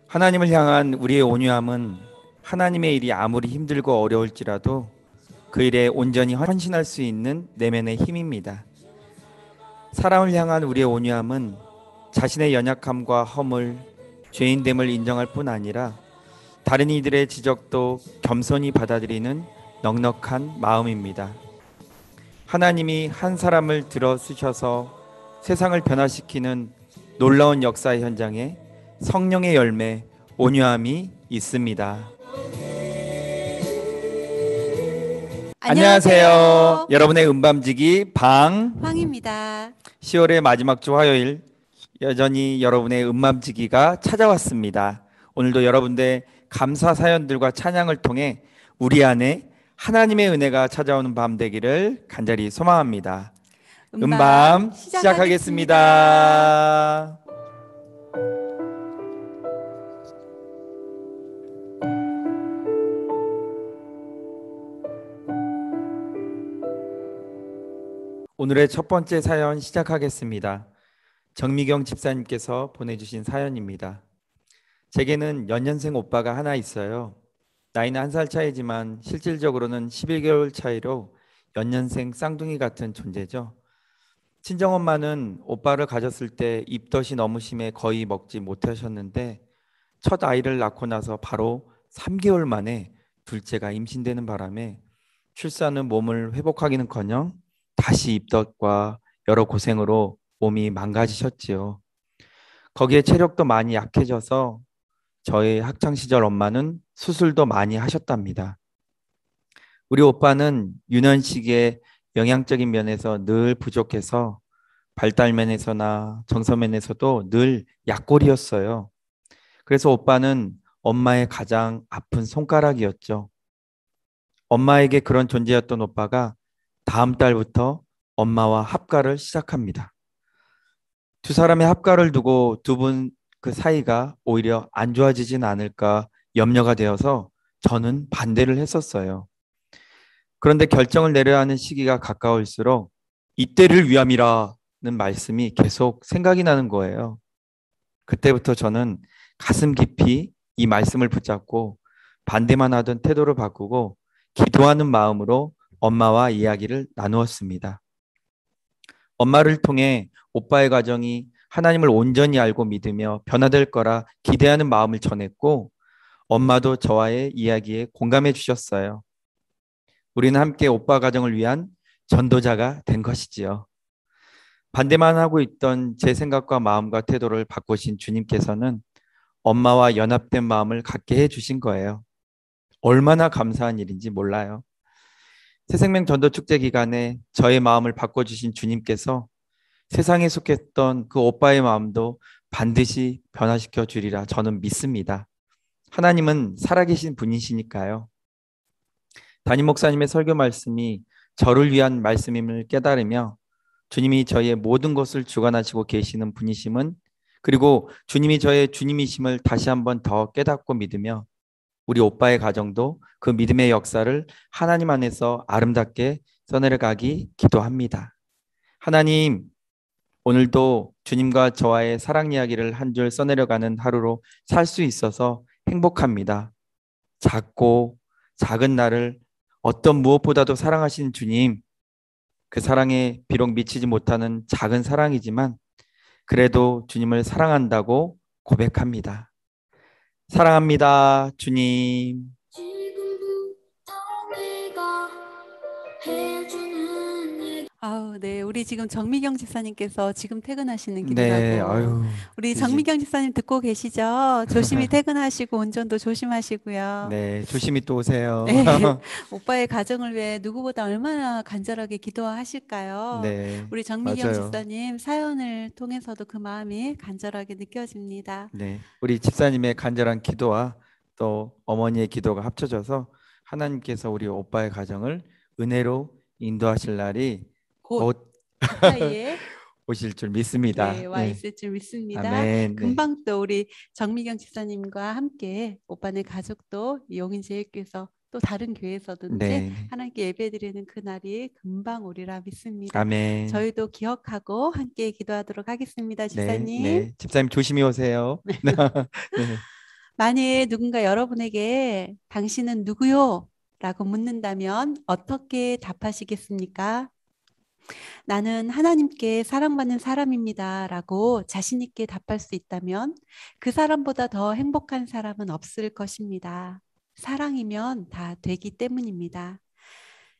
하나님을 향한 우리의 온유함은 하나님의 일이 아무리 힘들고 어려울지라도 그 일에 온전히 헌신할 수 있는 내면의 힘입니다. 사람을 향한 우리의 온유함은 자신의 연약함과 허물, 죄인됨을 인정할 뿐 아니라 다른 이들의 지적도 겸손히 받아들이는 넉넉한 마음입니다. 하나님이 한 사람을 들어 쓰셔서 세상을 변화시키는 놀라운 역사의 현장에 성령의 열매, 온유함이 있습니다. 안녕하세요. 여러분의 음밤지기 황입니다. 10월의 마지막 주 화요일, 여전히 여러분의 음밤지기가 찾아왔습니다. 오늘도 여러분들의 감사 사연들과 찬양을 통해 우리 안에 하나님의 은혜가 찾아오는 밤 되기를 간절히 소망합니다. 음밤 시작하겠습니다. 오늘의 첫 번째 사연 시작하겠습니다. 정미경 집사님께서 보내주신 사연입니다. 제게는 연년생 오빠가 하나 있어요. 나이는 1살 차이지만 실질적으로는 11개월 차이로 연년생 쌍둥이 같은 존재죠. 친정엄마는 오빠를 가졌을 때 입덧이 너무 심해 거의 먹지 못하셨는데 첫 아이를 낳고 나서 바로 3개월 만에 둘째가 임신되는 바람에 출산 후 몸을 회복하기는커녕 다시 입덧과 여러 고생으로 몸이 망가지셨지요. 거기에 체력도 많이 약해져서 저의 학창시절 엄마는 수술도 많이 하셨답니다. 우리 오빠는 유년시기에 영양적인 면에서 늘 부족해서 발달 면에서나 정서 면에서도 늘 약골이었어요. 그래서 오빠는 엄마의 가장 아픈 손가락이었죠. 엄마에게 그런 존재였던 오빠가 다음 달부터 엄마와 합가를 시작합니다. 두 사람의 합가를 두고 두 분 그 사이가 오히려 안 좋아지진 않을까 염려가 되어서 저는 반대를 했었어요. 그런데 결정을 내려야 하는 시기가 가까울수록 이때를 위함이라는 말씀이 계속 생각이 나는 거예요. 그때부터 저는 가슴 깊이 이 말씀을 붙잡고 반대만 하던 태도를 바꾸고 기도하는 마음으로 엄마와 이야기를 나누었습니다. 엄마를 통해 오빠의 가정이 하나님을 온전히 알고 믿으며 변화될 거라 기대하는 마음을 전했고 엄마도 저와의 이야기에 공감해 주셨어요. 우리는 함께 오빠 가정을 위한 전도자가 된 것이지요. 반대만 하고 있던 제 생각과 마음과 태도를 바꾸신 주님께서는 엄마와 연합된 마음을 갖게 해 주신 거예요. 얼마나 감사한 일인지 몰라요. 새생명 전도축제 기간에 저의 마음을 바꿔주신 주님께서 세상에 속했던 그 오빠의 마음도 반드시 변화시켜 주리라 저는 믿습니다. 하나님은 살아계신 분이시니까요. 담임 목사님의 설교 말씀이 저를 위한 말씀임을 깨달으며 주님이 저의 모든 것을 주관하시고 계시는 분이심은 그리고 주님이 저의 주님이심을 다시 한번 더 깨닫고 믿으며 우리 오빠의 가정도 그 믿음의 역사를 하나님 안에서 아름답게 써내려가기 기도합니다. 하나님, 오늘도 주님과 저와의 사랑 이야기를 한 줄 써내려가는 하루로 살 수 있어서 행복합니다. 작고 작은 나를 어떤 무엇보다도 사랑하신 주님, 그 사랑에 비록 미치지 못하는 작은 사랑이지만 그래도 주님을 사랑한다고 고백합니다. 사랑합니다, 주님. 네. 우리 지금 정미경 집사님께서 지금 퇴근하시는 네, 길이라고. 우리 그지. 정미경 집사님 듣고 계시죠? 조심히 퇴근하시고 운전도 조심하시고요. 네, 조심히 또 오세요. 네. 오빠의 가정을 위해 누구보다 얼마나 간절하게 기도하실까요? 네, 우리 정미경 맞아요. 집사님 사연을 통해서도 그 마음이 간절하게 느껴집니다. 네, 우리 집사님의 간절한 기도와 또 어머니의 기도가 합쳐져서 하나님께서 우리 오빠의 가정을 은혜로 인도하실 날이 곧 곧 그 사이에 오실 줄 네, 믿습니다. 와 네. 있을 줄 믿습니다. 아멘. 네. 금방 또 우리 정미경 집사님과 함께 오빠네 가족도 용인제일교회에서 또 다른 교회에서든지 네. 네. 하나님께 예배드리는 그날이 금방 오리라 믿습니다. 아멘. 저희도 기억하고 함께 기도하도록 하겠습니다. 네. 집사님. 네. 집사님 조심히 오세요. 네. 만일 누군가 여러분에게 당신은 누구요? 라고 묻는다면 어떻게 답하시겠습니까? 나는 하나님께 사랑받는 사람입니다. 라고 자신 있게 답할 수 있다면 그 사람보다 더 행복한 사람은 없을 것입니다. 사랑이면 다 되기 때문입니다.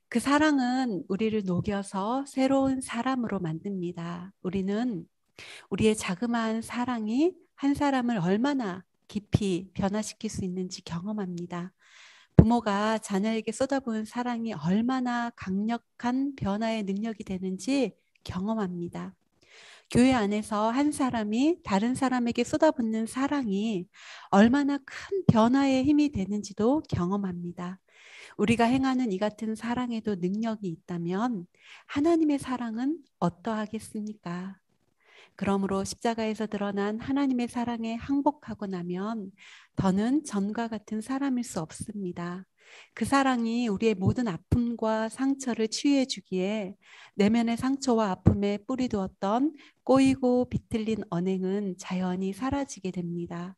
그 사랑은 우리를 녹여서 새로운 사람으로 만듭니다. 우리는 우리의 자그마한 사랑이 한 사람을 얼마나 깊이 변화시킬 수 있는지 경험합니다. 부모가 자녀에게 쏟아부은 사랑이 얼마나 강력한 변화의 능력이 되는지 경험합니다. 교회 안에서 한 사람이 다른 사람에게 쏟아붓는 사랑이 얼마나 큰 변화의 힘이 되는지도 경험합니다. 우리가 행하는 이 같은 사랑에도 능력이 있다면 하나님의 사랑은 어떠하겠습니까? 그러므로 십자가에서 드러난 하나님의 사랑에 항복하고 나면 더는 전과 같은 사람일 수 없습니다. 그 사랑이 우리의 모든 아픔과 상처를 치유해 주기에 내면의 상처와 아픔에 뿌리 두었던 꼬이고 비틀린 언행은 자연히 사라지게 됩니다.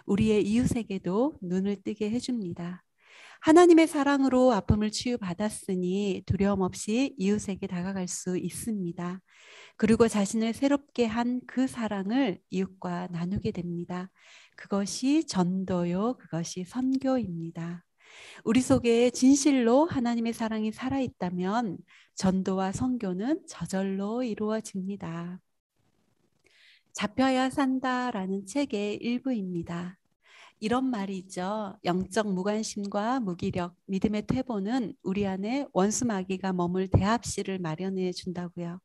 우리의 이웃에게도 눈을 뜨게 해줍니다. 하나님의 사랑으로 아픔을 치유받았으니 두려움 없이 이웃에게 다가갈 수 있습니다. 그리고 자신을 새롭게 한 그 사랑을 이웃과 나누게 됩니다. 그것이 전도요, 그것이 선교입니다. 우리 속에 진실로 하나님의 사랑이 살아있다면 전도와 선교는 저절로 이루어집니다. 잡혀야 산다라는 책의 일부입니다. 이런 말이 있죠. 영적 무관심과 무기력, 믿음의 퇴보는 우리 안에 원수 마귀가 머물 대합실을 마련해 준다고요.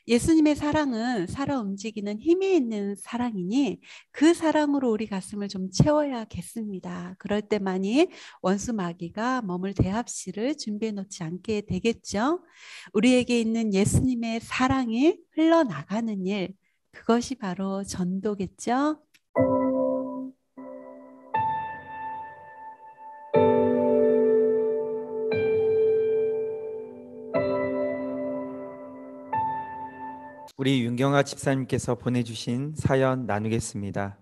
예수님의 사랑은 살아 움직이는 힘이 있는 사랑이니 그 사랑으로 우리 가슴을 좀 채워야겠습니다. 그럴 때만이 원수 마귀가 머물 대합실을 준비해 놓지 않게 되겠죠. 우리에게 있는 예수님의 사랑이 흘러나가는 일, 그것이 바로 전도겠죠. 우리 윤경아 집사님께서 보내주신 사연 나누겠습니다.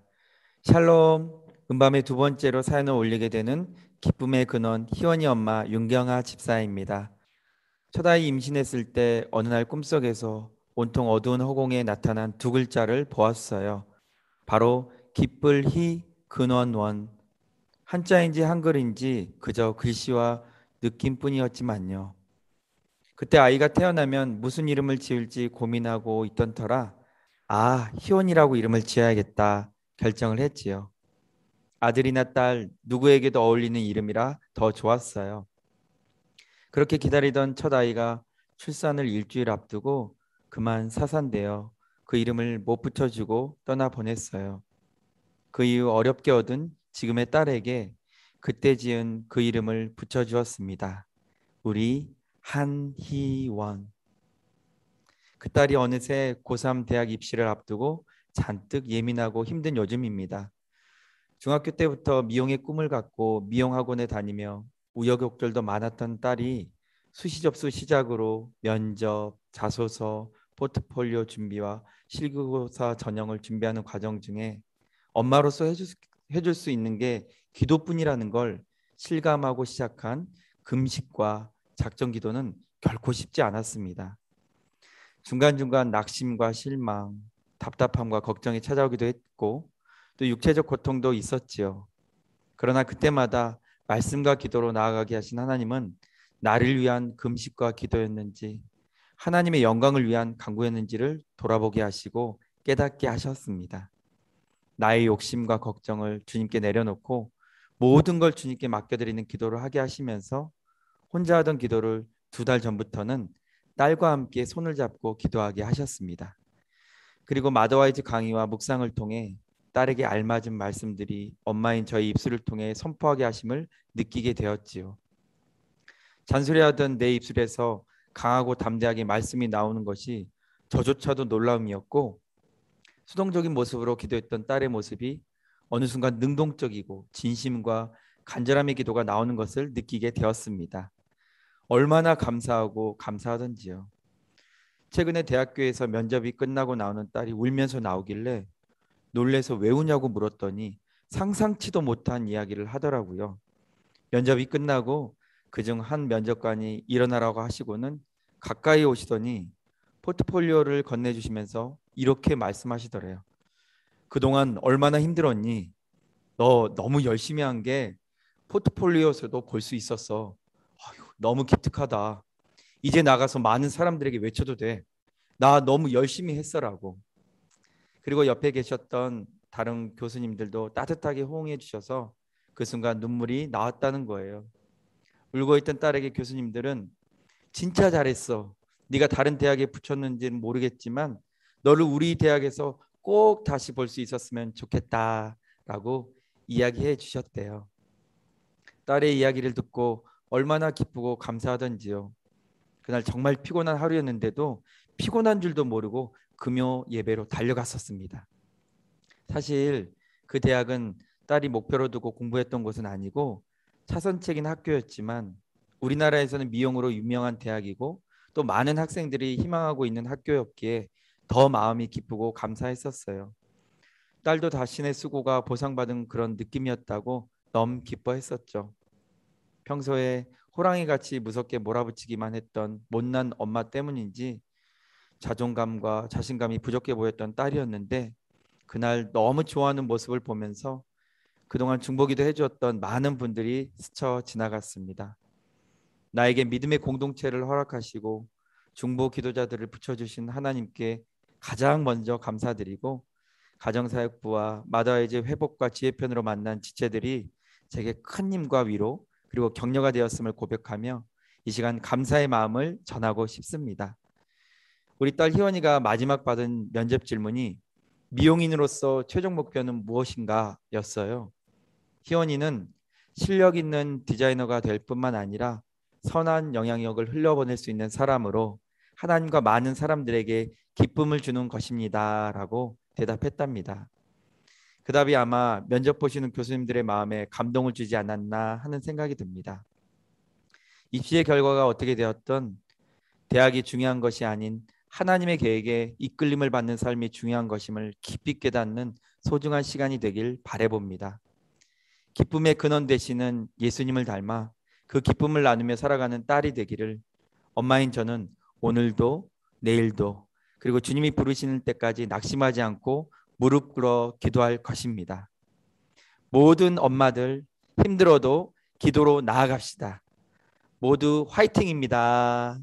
샬롬. 음밤의 두 번째로 사연을 올리게 되는 기쁨의 근원 희원이 엄마 윤경아 집사입니다. 첫아이 임신했을 때 어느 날 꿈속에서 온통 어두운 허공에 나타난 두 글자를 보았어요. 바로 기쁠 희 근원 원. 한자인지 한글인지 그저 글씨와 느낌뿐이었지만요. 그때 아이가 태어나면 무슨 이름을 지을지 고민하고 있던 터라 희원이라고 이름을 지어야겠다 결정을 했지요. 아들이나 딸 누구에게도 어울리는 이름이라 더 좋았어요. 그렇게 기다리던 첫 아이가 출산을 일주일 앞두고 그만 사산되어 그 이름을 못 붙여주고 떠나보냈어요. 그 이후 어렵게 얻은 지금의 딸에게 그때 지은 그 이름을 붙여주었습니다. 우리 한희원. 그 딸이 어느새 고3 대학 입시를 앞두고 잔뜩 예민하고 힘든 요즘입니다. 중학교 때부터 미용의 꿈을 갖고 미용학원에 다니며 우여곡절도 많았던 딸이 수시 접수 시작으로 면접, 자소서, 포트폴리오 준비와 실기고사 전형을 준비하는 과정 중에 엄마로서 해줄 수 있는 게 기도뿐이라는 걸 실감하고 시작한 금식과 작정 기도는 결코 쉽지 않았습니다. 중간중간 낙심과 실망, 답답함과 걱정이 찾아오기도 했고 또 육체적 고통도 있었지요. 그러나 그때마다 말씀과 기도로 나아가게 하신 하나님은 나를 위한 금식과 기도였는지 하나님의 영광을 위한 간구였는지를 돌아보게 하시고 깨닫게 하셨습니다. 나의 욕심과 걱정을 주님께 내려놓고 모든 걸 주님께 맡겨드리는 기도를 하게 하시면서 혼자 하던 기도를 2달 전부터는 딸과 함께 손을 잡고 기도하게 하셨습니다. 그리고 마더와이즈 강의와 묵상을 통해 딸에게 알맞은 말씀들이 엄마인 저희 입술을 통해 선포하게 하심을 느끼게 되었지요. 잔소리하던 내 입술에서 강하고 담대하게 말씀이 나오는 것이 저조차도 놀라움이었고 수동적인 모습으로 기도했던 딸의 모습이 어느 순간 능동적이고 진심과 간절함의 기도가 나오는 것을 느끼게 되었습니다. 얼마나 감사하고 감사하던지요. 최근에 대학교에서 면접이 끝나고 나오는 딸이 울면서 나오길래 놀래서 왜 우냐고 물었더니 상상치도 못한 이야기를 하더라고요. 면접이 끝나고 그중 한 면접관이 일어나라고 하시고는 가까이 오시더니 포트폴리오를 건네주시면서 이렇게 말씀하시더래요. 그동안 얼마나 힘들었니? 너 너무 열심히 한 게 포트폴리오에서도 볼 수 있었어. 아휴, 너무 기특하다. 이제 나가서 많은 사람들에게 외쳐도 돼. 나 너무 열심히 했어라고. 그리고 옆에 계셨던 다른 교수님들도 따뜻하게 호응해 주셔서 그 순간 눈물이 나왔다는 거예요. 울고 있던 딸에게 교수님들은 진짜 잘했어. 네가 다른 대학에 붙였는지는 모르겠지만 너를 우리 대학에서 꼭 다시 볼 수 있었으면 좋겠다라고 이야기해 주셨대요. 딸의 이야기를 듣고 얼마나 기쁘고 감사하던지요. 그날 정말 피곤한 하루였는데도 피곤한 줄도 모르고 금요 예배로 달려갔었습니다. 사실 그 대학은 딸이 목표로 두고 공부했던 곳은 아니고 차선책인 학교였지만 우리나라에서는 미용으로 유명한 대학이고 또 많은 학생들이 희망하고 있는 학교였기에 더 마음이 기쁘고 감사했었어요. 딸도 자신의 수고가 보상받은 그런 느낌이었다고 너무 기뻐했었죠. 평소에 호랑이같이 무섭게 몰아붙이기만 했던 못난 엄마 때문인지 자존감과 자신감이 부족해 보였던 딸이었는데 그날 너무 좋아하는 모습을 보면서 그동안 중보기도 해주었던 많은 분들이 스쳐 지나갔습니다. 나에게 믿음의 공동체를 허락하시고 중보 기도자들을 붙여주신 하나님께 가장 먼저 감사드리고 가정사역부와 마다이제 회복과 지혜편으로 만난 지체들이 제게 큰 힘과 위로 그리고 격려가 되었음을 고백하며 이 시간 감사의 마음을 전하고 싶습니다. 우리 딸 희원이가 마지막 받은 면접 질문이 미용인으로서 최종 목표는 무엇인가 였어요. 희원이는 실력 있는 디자이너가 될 뿐만 아니라 선한 영향력을 흘려보낼 수 있는 사람으로 하나님과 많은 사람들에게 기쁨을 주는 것입니다 라고 대답했답니다. 그 답이 아마 면접 보시는 교수님들의 마음에 감동을 주지 않았나 하는 생각이 듭니다. 입시의 결과가 어떻게 되었든 대학이 중요한 것이 아닌 하나님의 계획에 이끌림을 받는 삶이 중요한 것임을 깊이 깨닫는 소중한 시간이 되길 바라봅니다. 기쁨의 근원 되시는 예수님을 닮아 그 기쁨을 나누며 살아가는 딸이 되기를 엄마인 저는 오늘도 내일도 그리고 주님이 부르시는 때까지 낙심하지 않고 무릎 꿇어 기도할 것입니다. 모든 엄마들 힘들어도 기도로 나아갑시다. 모두 화이팅입니다.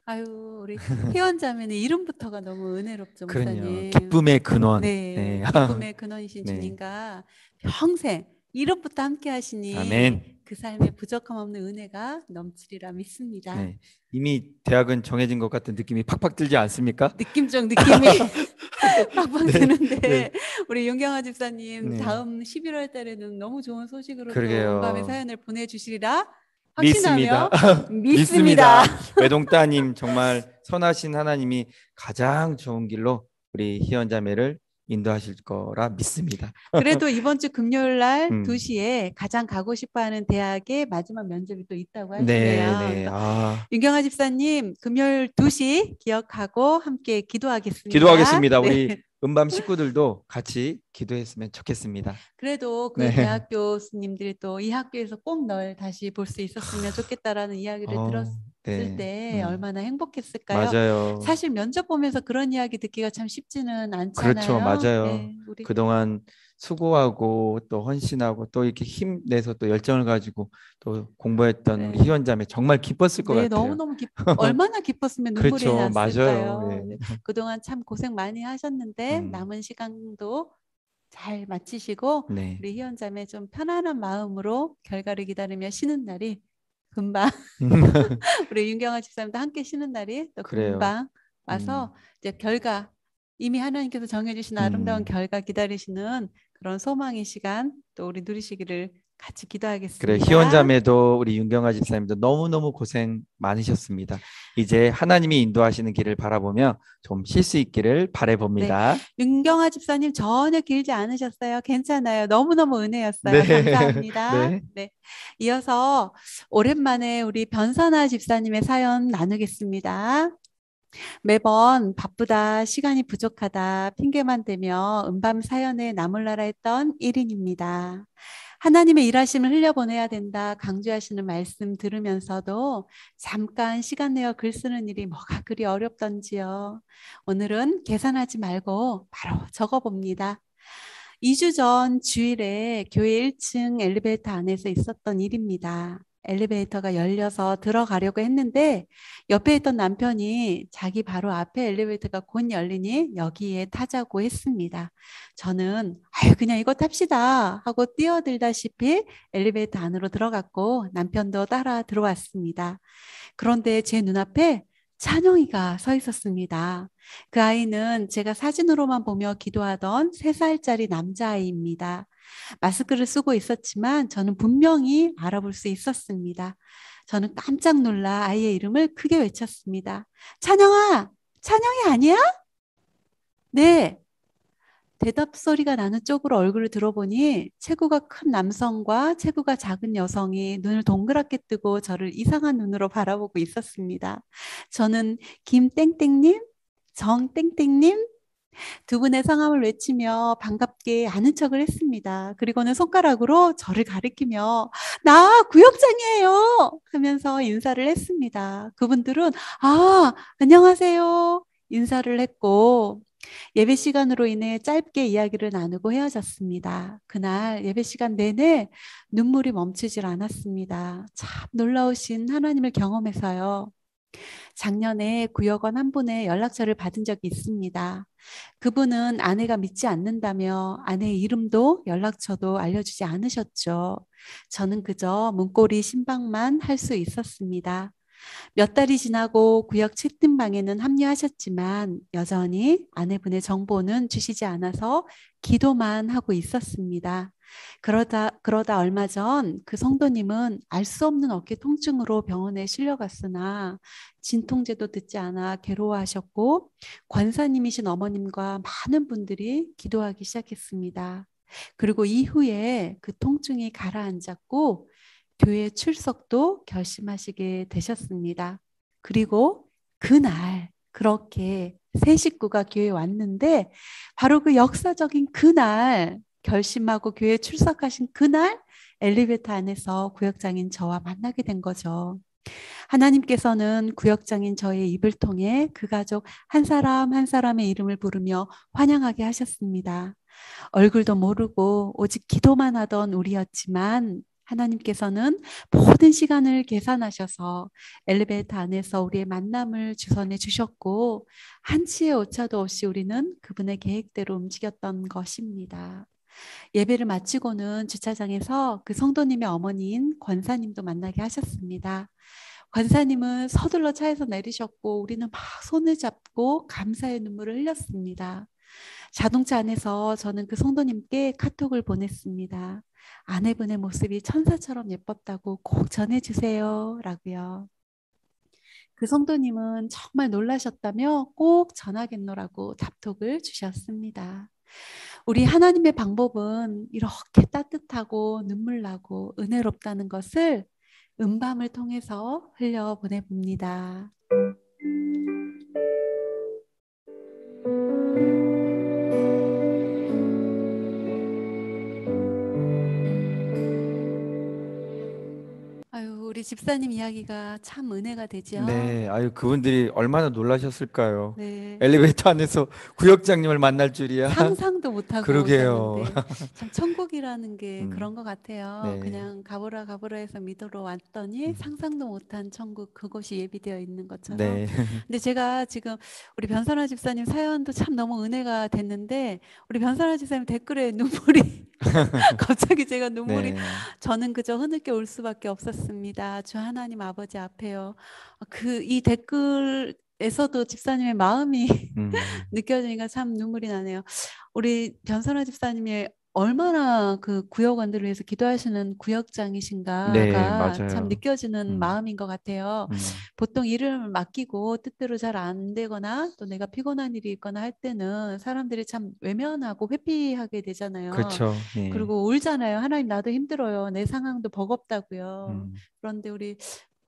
아유, 우리 희원 자매는 이름부터가 너무 은혜롭죠, 그러요. 목사님. 기쁨의 근원. 네, 네. 기쁨의 근원이신 네. 주님과 평생 이름부터 함께 하시니 아멘. 그 삶에 부족함 없는 은혜가 넘치리라 믿습니다. 네. 이미 대학은 정해진 것 같은 느낌이 팍팍 들지 않습니까? 느낌적 느낌이 팍팍 네. 드는데 네. 우리 윤경아 집사님 네. 다음 11월 달에는 너무 좋은 소식으로 또 그러게요. 응감의 사연을 보내주시리라 믿습니다. 확신하며 믿습니다. 외동따님 정말 선하신 하나님이 가장 좋은 길로 우리 희연 자매를 인도하실 거라 믿습니다. 그래도 이번 주 금요일 날 음. 2시에 가장 가고 싶어하는 대학의 마지막 면접이 또 있다고 네, 하시네요. 네. 그래서 아, 윤경아 집사님 금요일 2시 기억하고 함께 기도하겠습니다. 기도하겠습니다. 네. 우리 음밤 식구들도 같이 기도했으면 좋겠습니다. 그래도 그 네. 대학 교수님들이 또 이 학교에서 꼭 널 다시 볼 수 있었으면 좋겠다라는 이야기를 들었을 네. 때 얼마나 행복했을까요? 맞아요. 사실 면접 보면서 그런 이야기 듣기가 참 쉽지는 그렇죠. 않잖아요. 맞아요. 네, 우리 그동안 수고하고 또 헌신하고 또 이렇게 힘내서 또 열정을 가지고 또 공부했던 우리 네. 희원 자매 정말 기뻤을 것 네, 같아요. 너무너무 얼마나 기뻤으면 눈물이 그렇죠. 났을까요? 맞아요. 네, 예. 그동안 참 고생 많이 하셨는데 남은 시간도 잘 마치시고 네. 우리 희원 자매 좀 편안한 마음으로 결과를 기다리며 쉬는 날이 금방 우리 윤경아 집사님도 함께 쉬는 날이 또 그래요. 금방 와서 이제 결과 이미 하나님께서 정해주신 아름다운 음. 결과 기다리시는 그런 소망의 시간 또 우리 누리시기를 같이 그래, 기도하겠습니다. 희원자매도 우리 윤경아 집사님도 너무너무 고생 많으셨습니다. 이제 하나님이 인도하시는 길을 바라보며 좀 쉴 수 있기를 네, 바라봅니다. 윤경아 집사님 전혀 길지 않으셨어요. 괜찮아요. 너무너무 은혜였어요. 네, 감사합니다. 네. 네, 이어서 오랜만에 우리 변선아 집사님의 사연 나누겠습니다. 매번 바쁘다, 시간이 부족하다 핑계만 대며 음밤 사연에 나몰라라 했던 1인입니다. 하나님의 일하심을 흘려보내야 된다 강조하시는 말씀 들으면서도 잠깐 시간 내어 글 쓰는 일이 뭐가 그리 어렵던지요. 오늘은 계산하지 말고 바로 적어봅니다. 2주 전 주일에 교회 1층 엘리베이터 안에서 있었던 일입니다. 엘리베이터가 열려서 들어가려고 했는데 옆에 있던 남편이 자기 바로 앞에 엘리베이터가 곧 열리니 여기에 타자고 했습니다. 저는 아유 그냥 이거 탑시다 하고 뛰어들다시피 엘리베이터 안으로 들어갔고 남편도 따라 들어왔습니다. 그런데 제 눈앞에 찬영이가 서 있었습니다. 그 아이는 제가 사진으로만 보며 기도하던 3살짜리 남자아이입니다. 마스크를 쓰고 있었지만 저는 분명히 알아볼 수 있었습니다. 저는 깜짝 놀라 아이의 이름을 크게 외쳤습니다. 찬영아! 찬영이 아니야? 네. 대답 소리가 나는 쪽으로 얼굴을 들어보니 체구가 큰 남성과 체구가 작은 여성이 눈을 동그랗게 뜨고 저를 이상한 눈으로 바라보고 있었습니다. 저는 김땡땡님, 정땡땡님 두 분의 성함을 외치며 반갑게 아는 척을 했습니다. 그리고는 손가락으로 저를 가리키며 나 구역장이에요 하면서 인사를 했습니다. 그분들은 아, 안녕하세요 인사를 했고 예배 시간으로 인해 짧게 이야기를 나누고 헤어졌습니다. 그날 예배 시간 내내 눈물이 멈추질 않았습니다. 참 놀라우신 하나님을 경험해서요. 작년에 구역원 한 분의 연락처를 받은 적이 있습니다. 그분은 아내가 믿지 않는다며 아내의 이름도 연락처도 알려주지 않으셨죠. 저는 그저 문고리 신방만 할 수 있었습니다. 몇 달이 지나고 구역 채팅방에는 합류하셨지만 여전히 아내분의 정보는 주시지 않아서 기도만 하고 있었습니다. 그러다 얼마 전 그 성도님은 알 수 없는 어깨 통증으로 병원에 실려갔으나 진통제도 듣지 않아 괴로워하셨고 권사님이신 어머님과 많은 분들이 기도하기 시작했습니다. 그리고 이후에 그 통증이 가라앉았고 교회 출석도 결심하시게 되셨습니다. 그리고 그날 그렇게 세 식구가 교회에 왔는데 바로 그 역사적인 그날 결심하고 교회에 출석하신 그날 엘리베이터 안에서 구역장인 저와 만나게 된 거죠. 하나님께서는 구역장인 저의 입을 통해 그 가족 한 사람 한 사람의 이름을 부르며 환영하게 하셨습니다. 얼굴도 모르고 오직 기도만 하던 우리였지만 하나님께서는 모든 시간을 계산하셔서 엘리베이터 안에서 우리의 만남을 주선해 주셨고 한치의 오차도 없이 우리는 그분의 계획대로 움직였던 것입니다. 예배를 마치고는 주차장에서 그 성도님의 어머니인 권사님도 만나게 하셨습니다. 권사님은 서둘러 차에서 내리셨고 우리는 막 손을 잡고 감사의 눈물을 흘렸습니다. 자동차 안에서 저는 그 성도님께 카톡을 보냈습니다. 아내분의 모습이 천사처럼 예뻤다고 꼭 전해주세요 라고요. 그 성도님은 정말 놀라셨다며 꼭 전하겠노라고 답톡을 주셨습니다. 우리 하나님의 방법은 이렇게 따뜻하고 눈물나고 은혜롭다는 것을 음밤을 통해서 흘려보내봅니다. 아유, 우리 집사님 이야기가 참 은혜가 되죠. 네, 아유 그분들이 얼마나 놀라셨을까요? 네. 엘리베이터 안에서 구역장님을 만날 줄이야. 상상도 못하고 그러게요. 오셨는데 참 천국이라는 게 음, 그런 것 같아요. 네. 그냥 가보라 가보라 해서 믿으러 왔더니 음, 상상도 못한 천국 그곳이 예비되어 있는 것처럼. 네. 근데 제가 지금 우리 변선아 집사님 사연도 참 너무 은혜가 됐는데 우리 변선아 집사님 댓글에 눈물이 갑자기 제가 눈물이 네. 저는 그저 흐느껴 올 수밖에 없었습니다. 주 하나님 아버지 앞에요. 그 이 댓글 에서도 집사님의 마음이 음. 느껴지니까 참 눈물이 나네요. 우리 변선아 집사님이 얼마나 그 구역원들을 위해서 기도하시는 네, 구역장이신가가 참 맞아요. 느껴지는 음, 마음인 것 같아요. 음, 보통 일을 맡기고 뜻대로 잘 안 되거나 또 내가 피곤한 일이 있거나 할 때는 사람들이 참 외면하고 회피하게 되잖아요. 그렇죠. 예. 그리고 울잖아요. 하나님 나도 힘들어요. 내 상황도 버겁다고요. 음, 그런데 우리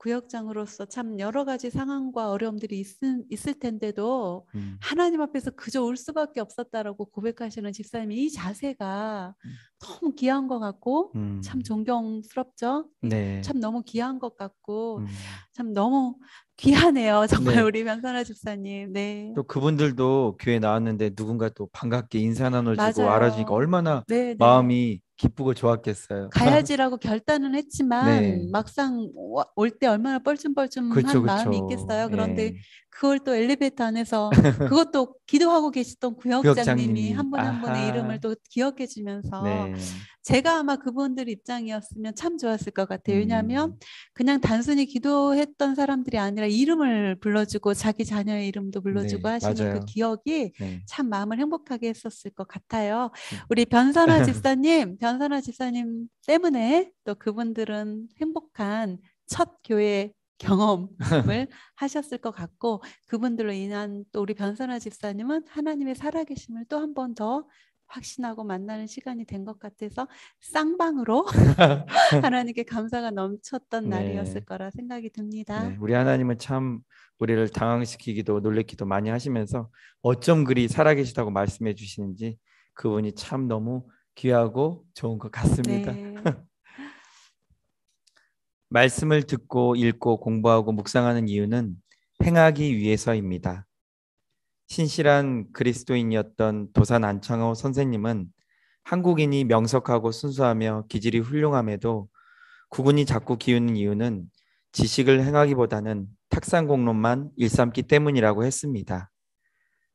구역장으로서 참 여러 가지 상황과 어려움들이 있을 텐데도 음, 하나님 앞에서 그저 울 수밖에 없었다라고 고백하시는 집사님이 이 자세가 음, 너무 귀한 것 같고 참 음, 존경스럽죠. 네, 참 너무 귀한 것 같고 음, 참 너무 귀하네요. 정말 네. 우리 변선아 집사님. 네, 또 그분들도 교회 나왔는데 누군가 또 반갑게 인사 나눠주고 알아주니까 맞아요. 얼마나 네, 네. 마음이 기쁘고 좋았겠어요. 가야지라고 결단은 했지만 네, 막상 올 때 얼마나 그렇죠, 뻘쭘뻘쭘한 마음이 그렇죠. 있겠어요. 그런데 예. 그걸 또 엘리베이터 안에서 그것도 기도하고 계시던 구역장님이 구역장님이, 한 분 한 분의 이름을 아하, 또 기억해 주면서 네, 제가 아마 그분들 입장이었으면 참 좋았을 것 같아요. 왜냐하면 음, 그냥 단순히 기도했던 사람들이 아니라 이름을 불러주고 자기 자녀의 이름도 불러주고 네, 하시는 그 맞아요. 기억이 네. 참 마음을 행복하게 했었을 것 같아요. 우리 변선아 집사님 때문에 또 그분들은 행복한 첫 교회 경험을 하셨을 것 같고 그분들로 인한 또 우리 변선아 집사님은 하나님의 살아계심을 또 한 번 더 확신하고 만나는 시간이 된 것 같아서 쌍방으로 하나님께 감사가 넘쳤던 날이었을 네. 거라 생각이 네, 듭니다. 우리 하나님은 참 우리를 당황시키기도 놀래키도 많이 하시면서 어쩜 그리 살아계시다고 말씀해 주시는지 그분이 참 너무 귀하고 좋은 것 같습니다. 네. 말씀을 듣고 읽고 공부하고 묵상하는 이유는 행하기 위해서입니다. 신실한 그리스도인이었던 도산 안창호 선생님은 한국인이 명석하고 순수하며 기질이 훌륭함에도 구군이 자꾸 기우는 이유는 지식을 행하기보다는 탁상공론만 일삼기 때문이라고 했습니다.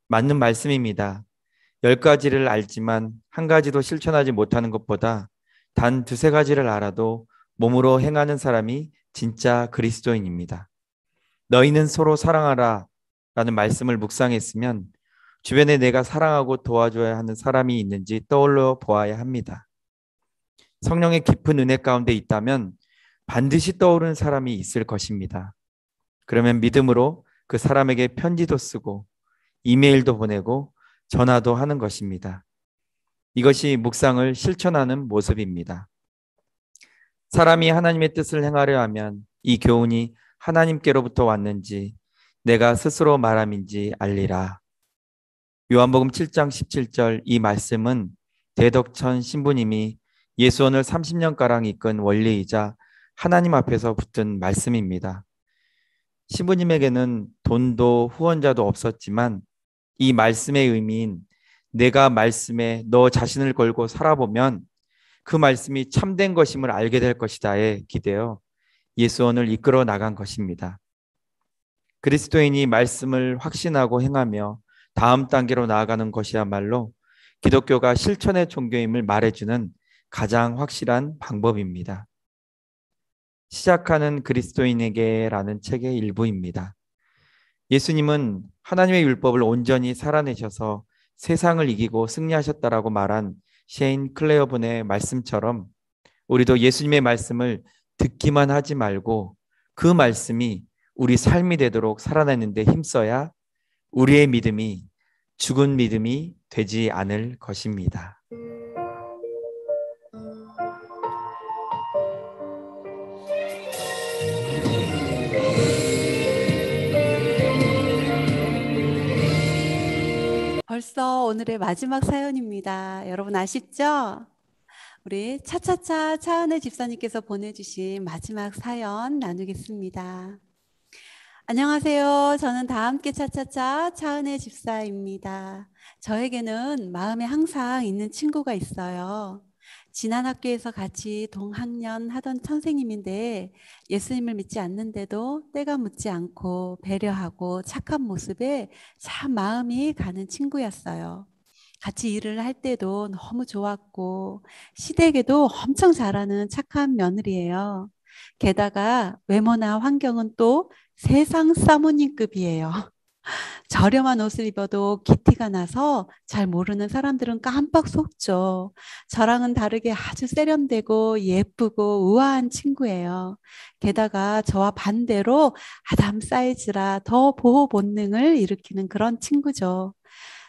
맞는 말씀입니다. 열 가지를 알지만 한 가지도 실천하지 못하는 것보다 단 두세 가지를 알아도 몸으로 행하는 사람이 진짜 그리스도인입니다. 너희는 서로 사랑하라 라는 말씀을 묵상했으면 주변에 내가 사랑하고 도와줘야 하는 사람이 있는지 떠올려 보아야 합니다. 성령의 깊은 은혜 가운데 있다면 반드시 떠오르는 사람이 있을 것입니다. 그러면 믿음으로 그 사람에게 편지도 쓰고 이메일도 보내고 전화도 하는 것입니다. 이것이 묵상을 실천하는 모습입니다. 사람이 하나님의 뜻을 행하려 하면 이 교훈이 하나님께로부터 왔는지 내가 스스로 말함인지 알리라. 요한복음 7장 17절 이 말씀은 대덕천 신부님이 예수원을 30년가량 이끈 원리이자 하나님 앞에서 붙든 말씀입니다. 신부님에게는 돈도 후원자도 없었지만 이 말씀의 의미인 내가 말씀에 너 자신을 걸고 살아보면 그 말씀이 참된 것임을 알게 될 것이다에 기대어 예수원을 이끌어 나간 것입니다. 그리스도인이 말씀을 확신하고 행하며 다음 단계로 나아가는 것이야말로 기독교가 실천의 종교임을 말해주는 가장 확실한 방법입니다. 시작하는 그리스도인에게라는 책의 일부입니다. 예수님은 하나님의 율법을 온전히 살아내셔서 세상을 이기고 승리하셨다라고 말한 셰인 클레어분의 말씀처럼 우리도 예수님의 말씀을 듣기만 하지 말고 그 말씀이 우리 삶이 되도록 살아내는데 힘써야 우리의 믿음이 죽은 믿음이 되지 않을 것입니다. 벌써 오늘의 마지막 사연입니다. 여러분 아쉽죠? 우리 차차차 차은혜 집사님께서 보내주신 마지막 사연 나누겠습니다. 안녕하세요. 저는 다 함께 차차차 차은혜 집사입니다. 저에게는 마음에 항상 있는 친구가 있어요. 지난 학교에서 같이 동학년 하던 선생님인데 예수님을 믿지 않는데도 때가 묻지 않고 배려하고 착한 모습에 참 마음이 가는 친구였어요. 같이 일을 할 때도 너무 좋았고 시댁에도 엄청 잘하는 착한 며느리예요. 게다가 외모나 환경은 또 세상 사모님급이에요. 저렴한 옷을 입어도 기티가 나서 잘 모르는 사람들은 깜빡 속죠. 저랑은 다르게 아주 세련되고 예쁘고 우아한 친구예요. 게다가 저와 반대로 아담 사이즈라 더 보호 본능을 일으키는 그런 친구죠.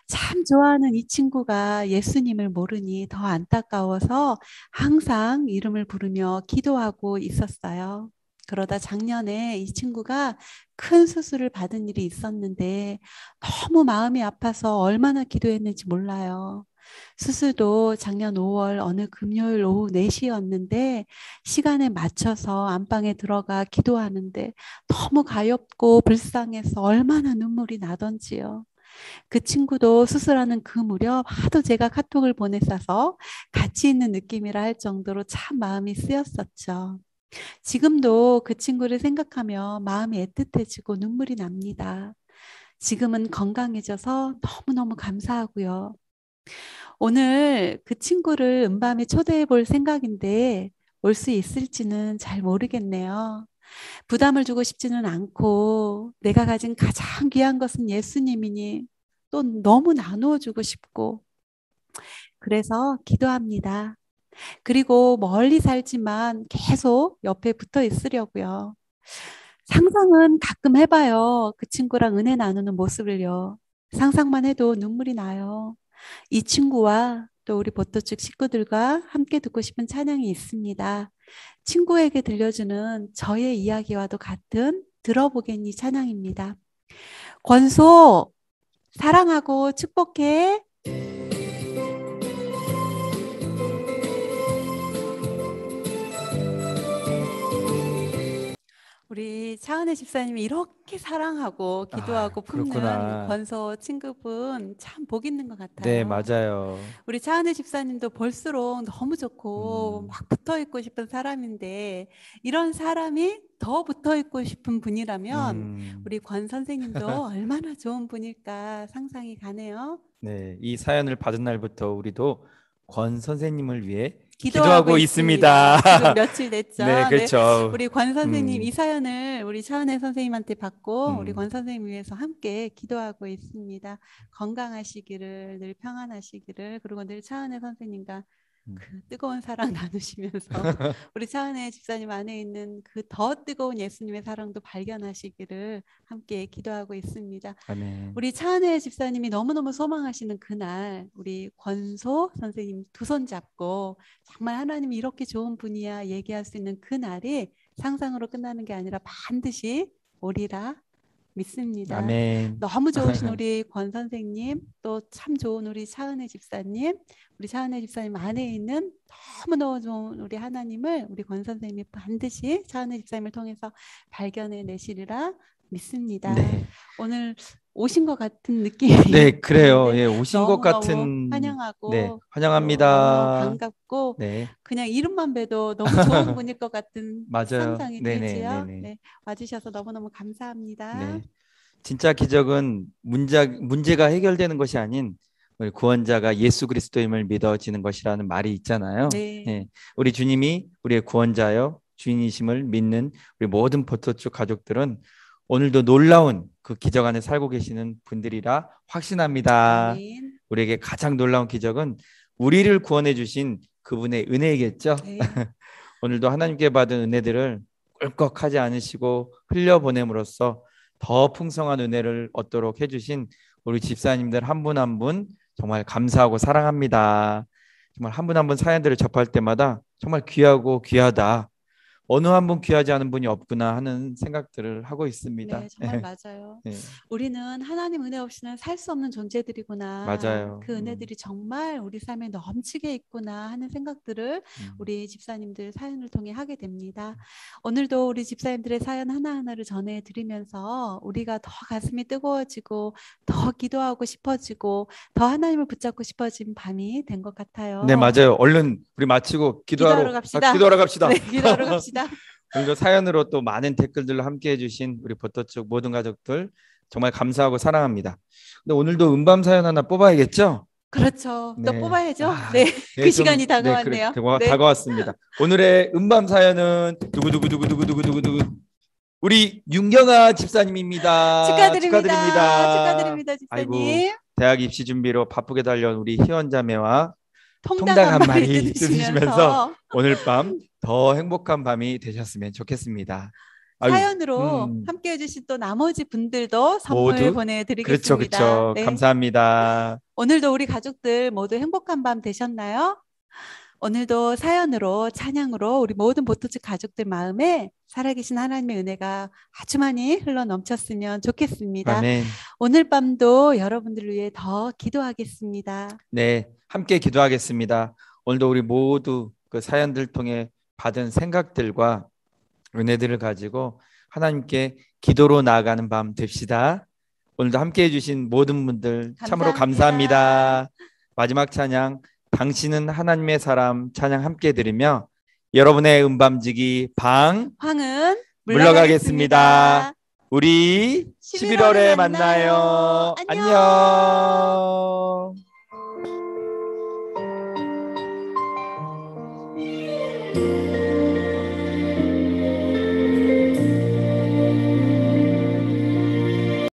참 좋아하는 이 친구가 예수님을 모르니 더 안타까워서 항상 이름을 부르며 기도하고 있었어요. 그러다 작년에 이 친구가 큰 수술을 받은 일이 있었는데 너무 마음이 아파서 얼마나 기도했는지 몰라요. 수술도 작년 5월 어느 금요일 오후 4시였는데 시간에 맞춰서 안방에 들어가 기도하는데 너무 가엾고 불쌍해서 얼마나 눈물이 나던지요. 그 친구도 수술하는 그 무렵 하도 제가 카톡을 보냈어서 같이 있는 느낌이라 할 정도로 참 마음이 쓰였었죠. 지금도 그 친구를 생각하며 마음이 애틋해지고 눈물이 납니다. 지금은 건강해져서 너무너무 감사하고요. 오늘 그 친구를 음밤에 초대해 볼 생각인데 올 수 있을지는 잘 모르겠네요. 부담을 주고 싶지는 않고 내가 가진 가장 귀한 것은 예수님이니 또 너무 나누어 주고 싶고 그래서 기도합니다. 그리고 멀리 살지만 계속 옆에 붙어 있으려고요. 상상은 가끔 해봐요. 그 친구랑 은혜 나누는 모습을요. 상상만 해도 눈물이 나요. 이 친구와 또 우리 보토축 식구들과 함께 듣고 싶은 찬양이 있습니다. 친구에게 들려주는 저의 이야기와도 같은 들어보겠니 찬양입니다. 권소, 사랑하고 축복해. 우리 차은혜 집사님이 이렇게 사랑하고 아, 기도하고 품는 우리 그렇구나. 권서 친구분 참 복 있는 것 네, 같아요. 맞아요. 우리 차은혜 집사님도 볼수록 너무 좋고 음, 막 붙어 있고 싶은 사람인데 이런 사람이 더 붙어 있고 싶은 분이라면 음, 우리 권 선생님도 얼마나 좋은 분일까 상상이 가네요. 네, 이 사연을 받은 날부터 우리도 권 선생님을 위해 기도하고 기도하고 있습니다. 있습니다. 지금 며칠 네, 됐죠? 네. 그렇죠. 우리 권 선생님 이 음, 사연을 우리 차은혜 선생님한테 받고 우리 권 음, 선생님 위해서 함께 기도하고 있습니다. 건강하시기를 늘 평안하시기를 그리고 늘 차은혜 선생님과 음. 그 뜨거운 사랑 나누시면서 우리 차은혜 집사님 안에 있는 그 더 뜨거운 예수님의 사랑도 발견하시기를 함께 기도하고 있습니다. 아멘. 우리 차은혜 집사님이 너무너무 소망하시는 그날 우리 권소 선생님 두 손 잡고 정말 하나님이 이렇게 좋은 분이야 얘기할 수 있는 그날이 상상으로 끝나는 게 아니라 반드시 오리라 믿습니다. 아멘. 너무 좋으신 우리 권 선생님, 또 참 좋은 우리 차은혜 집사님, 우리 차은혜 집사님 안에 있는 너무너무 좋은 우리 하나님을 우리 권 선생님이 반드시 차은혜 집사님을 통해서 발견해 내시리라 믿습니다. 네. 오늘 오신 것 같은 느낌이 네, 그래요. 드는데 예, 오신 것 너무너무 같은, 네, 환영하고 또 너무너무 환영합니다. 반갑고 네, 그냥 이름만 봬도 너무 좋은 분일 것 같은 맞아요. 상상이 네네, 들지요. 네네. 네, 와주셔서 너무너무 감사합니다. 네. 진짜 기적은 문제가 해결되는 것이 아닌 우리 구원자가 예수 그리스도임을 믿어지는 것이라는 말이 있잖아요. 네, 예. 우리 주님이 우리의 구원자요, 주인이심을 믿는 우리 모든 버터축 가족들은 오늘도 놀라운 그 기적 안에 살고 계시는 분들이라 확신합니다. 아멘. 우리에게 가장 놀라운 기적은 우리를 구원해 주신 그분의 은혜이겠죠. 네, 오늘도 하나님께 받은 은혜들을 꿀꺽하지 않으시고 흘려보냄으로써 더 풍성한 은혜를 얻도록 해주신 우리 집사님들 한 분 한 분 정말 감사하고 사랑합니다. 정말 한 분 한 분 사연들을 접할 때마다 정말 귀하고 귀하다. 어느 한 분 귀하지 않은 분이 없구나 하는 생각들을 하고 있습니다. 네, 정말 맞아요. 네, 우리는 하나님 은혜 없이는 살 수 없는 존재들이구나. 맞아요. 그 은혜들이 정말 우리 삶에 넘치게 있구나 하는 생각들을 음, 우리 집사님들 사연을 통해 하게 됩니다. 오늘도 우리 집사님들의 사연 하나하나를 전해드리면서 우리가 더 가슴이 뜨거워지고 더 기도하고 싶어지고 더 하나님을 붙잡고 싶어진 밤이 된 것 네, 같아요. 맞아요. 얼른 우리 마치고 기도하러 갑시다. 기도하러 갑시다. 네, 기도하러 갑시다. 오늘도 사연으로 또 많은 댓글들로 함께 해주신 우리 버터축 모든 가족들 정말 감사하고 사랑합니다. 근데 오늘도 음밤 사연 하나 뽑아야겠죠? 그렇죠. 또 네. 뽑아야죠. 아, 네, 그 네, 좀, 시간이 네, 그래, 다가왔네요. 네. 다가왔습니다. 오늘의 음밤 사연은 두구두구두구두구두구두구 우리 윤경아 집사님입니다. 축하드립니다. 축하드립니다, 아이고, 집사님. 대학 입시 준비로 바쁘게 달려온 우리 희원 자매와 통닭 한 마리 뜯으시면서 뜯으시면서 오늘 밤 더 행복한 밤이 되셨으면 좋겠습니다. 아유, 사연으로 함께 해주신 또 나머지 분들도 선물 모두? 보내드리겠습니다. 그렇죠. 네. 감사합니다. 오늘도 우리 가족들 모두 행복한 밤 되셨나요? 오늘도 사연으로 찬양으로 우리 모든 보토츠 가족들 마음에 살아계신 하나님의 은혜가 아주 많이 흘러 넘쳤으면 좋겠습니다. 아멘. 오늘 밤도 여러분들을 위해 더 기도하겠습니다. 네, 함께 기도하겠습니다. 오늘도 우리 모두 그 사연들 통해 받은 생각들과 은혜들을 가지고 하나님께 기도로 나아가는 밤 됩시다. 오늘도 함께 해주신 모든 분들 참으로 감사합니다. 마지막 찬양 당신은 하나님의 사람 찬양 함께 들으며 여러분의 음밤지기 방 황은 물러가겠습니다. 우리 11월에 만나요. 안녕. 안녕.